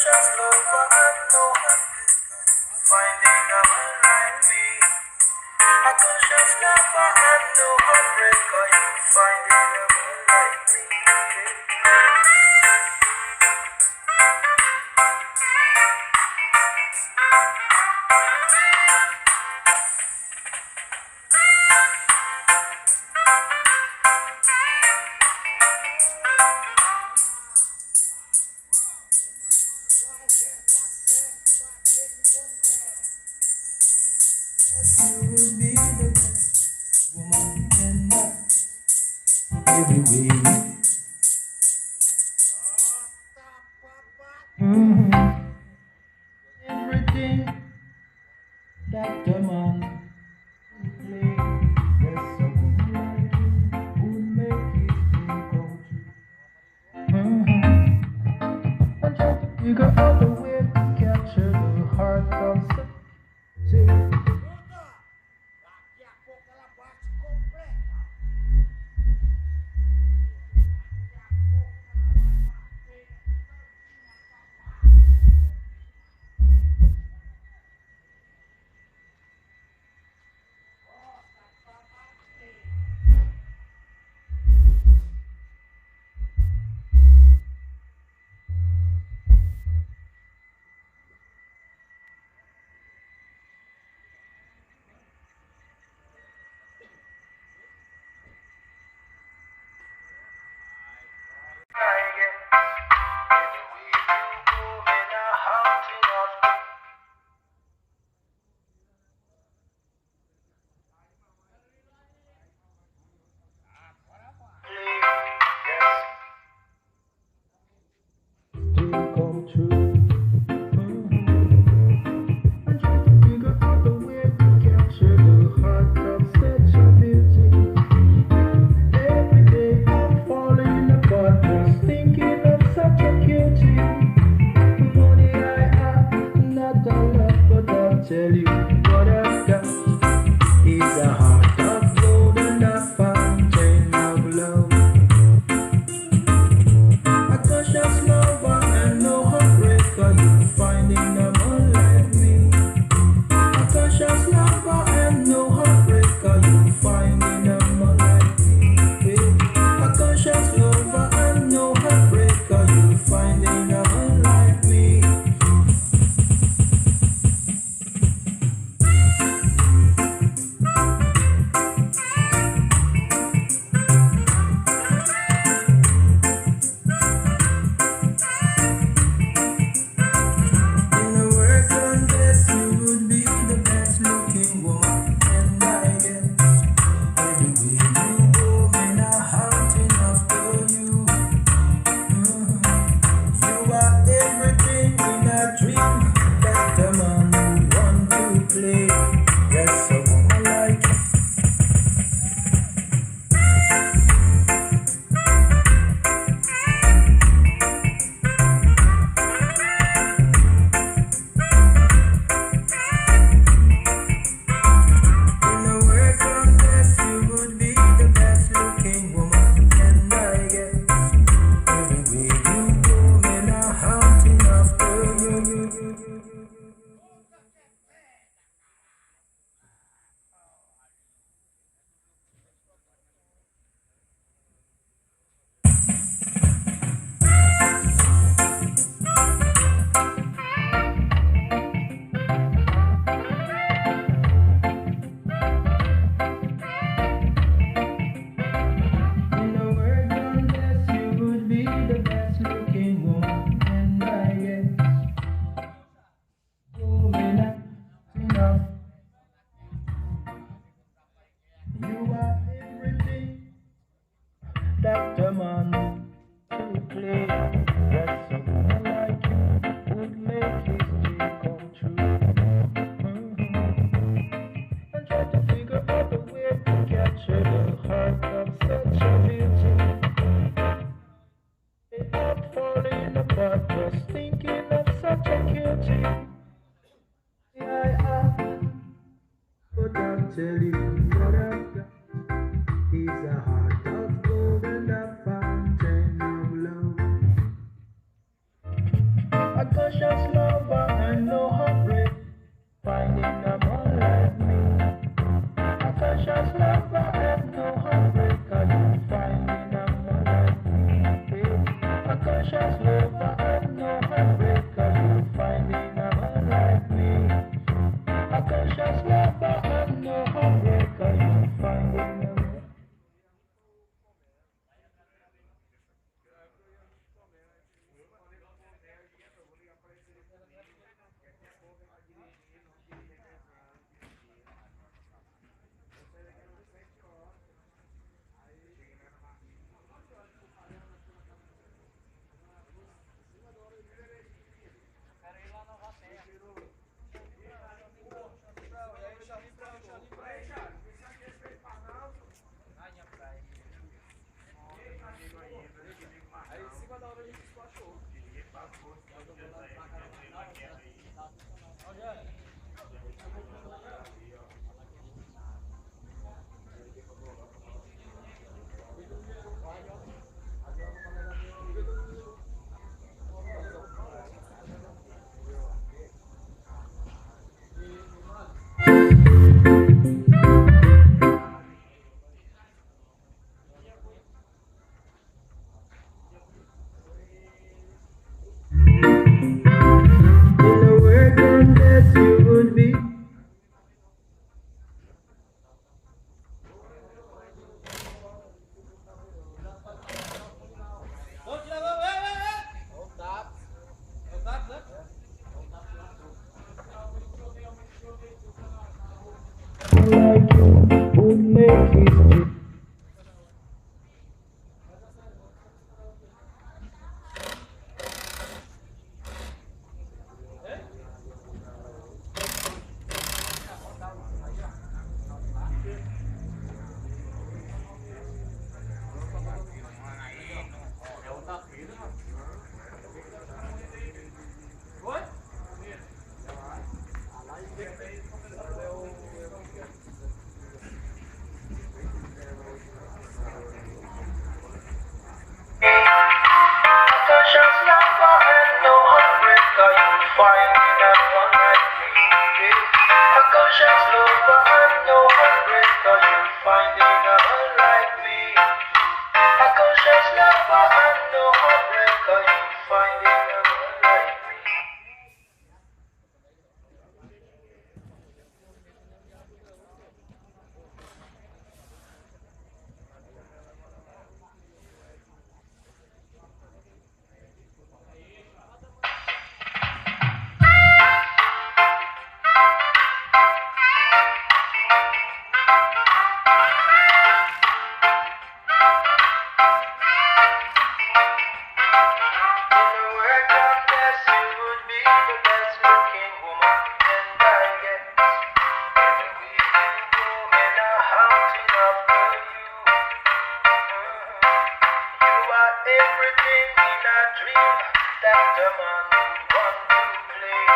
conscious lover and no finding a man like me. A conscious lover and no heartbreaker. You finding a man like me. Every way. Everything that the man play, there's someone would make his dream come true. I try to figure out a way to capture the heart of such. Come true. I'm trying to figure out a way to capture the heart of such a beauty. Every day I'm falling apart, just thinking of such a cutie. Money I have, not a lot, but I'll tell you what I've got. It's a heart of gold and a fountain of love. A conscious lover and no heartbreaker, you finding a man like me. A conscious lover and no heartbreaker, you finding a man like me. A conscious lover and no heartbreaker, you finding a man like me. In a world contest, you would be the best looking woman, and I guess everywhere you go, men are hunting after you. You are everything in a dream that a man would want to play. Yes, a woman like you. In a world contest, you would be the best looking woman, and I guess everywhere you go, men are hunting after you. In a world contest, you would be the best looking woman, and I guess women are enough. You are everything that a man to play. Yes, a woman like you would make his dream come true. And try to figure out a way to capture the heart of such a beauty. I'm falling apart, just thinking of such a cutie. Yeah, but I'll tell you what I've got. Is a heart of gold and a fountain of love. A conscious lover and no heartbreak, finding a man like me. A conscious lover and no heartbreak, are you finding a man like me? A conscious lover and no heartbreak, are you finding a man like me? A conscious lover and no heartbreak, are you finding a man? In a world unless you would be. Like you would make history. Conscious lover and no heartbreak, are you finding a man like me? A conscious lover and no heartbreak, are you finding a man like me? A conscious lover and no heartbreak, are you finding a man like me? Everything in a dream that a man would want to play.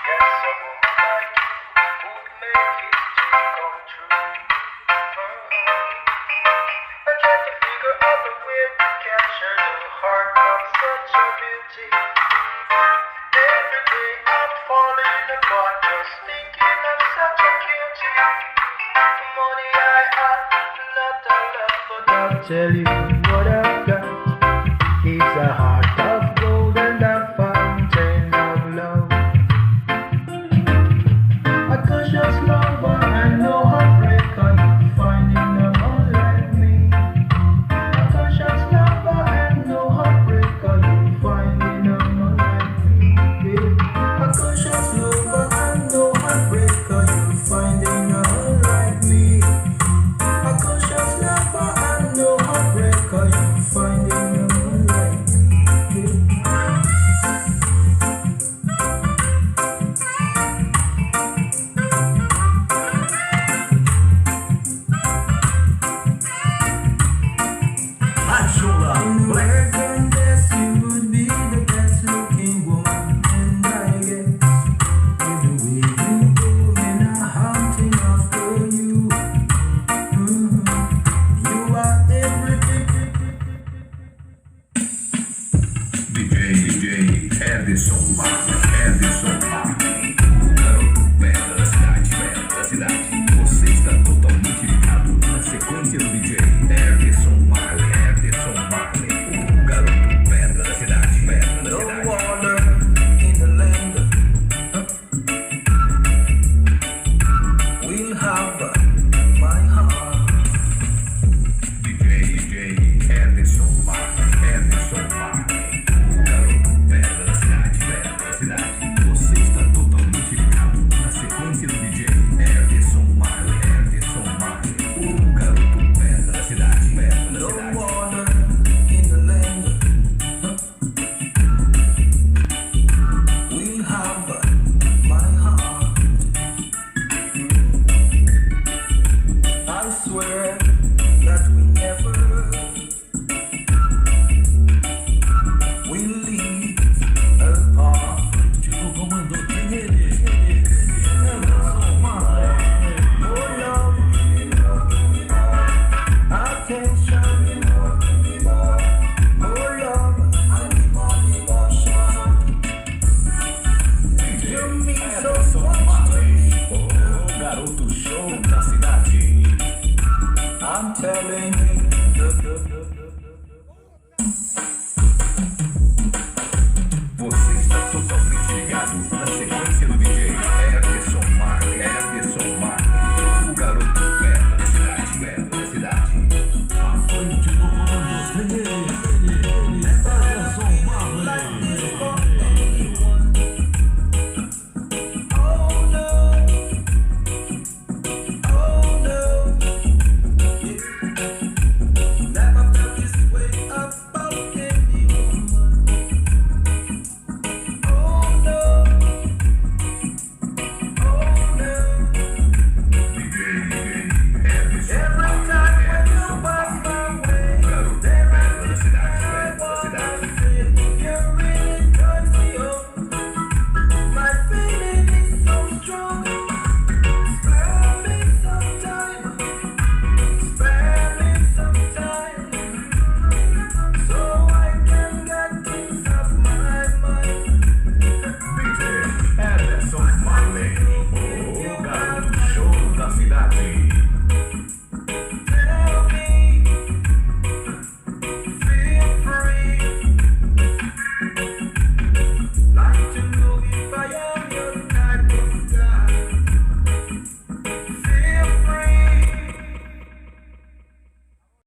Yes, a woman like you would make his dream come true. I try to figure out a way to capture the heart of such a beauty. Every day I'm falling apart just thinking of such a cutie. Money I have, not a lot, but I'll tell you what I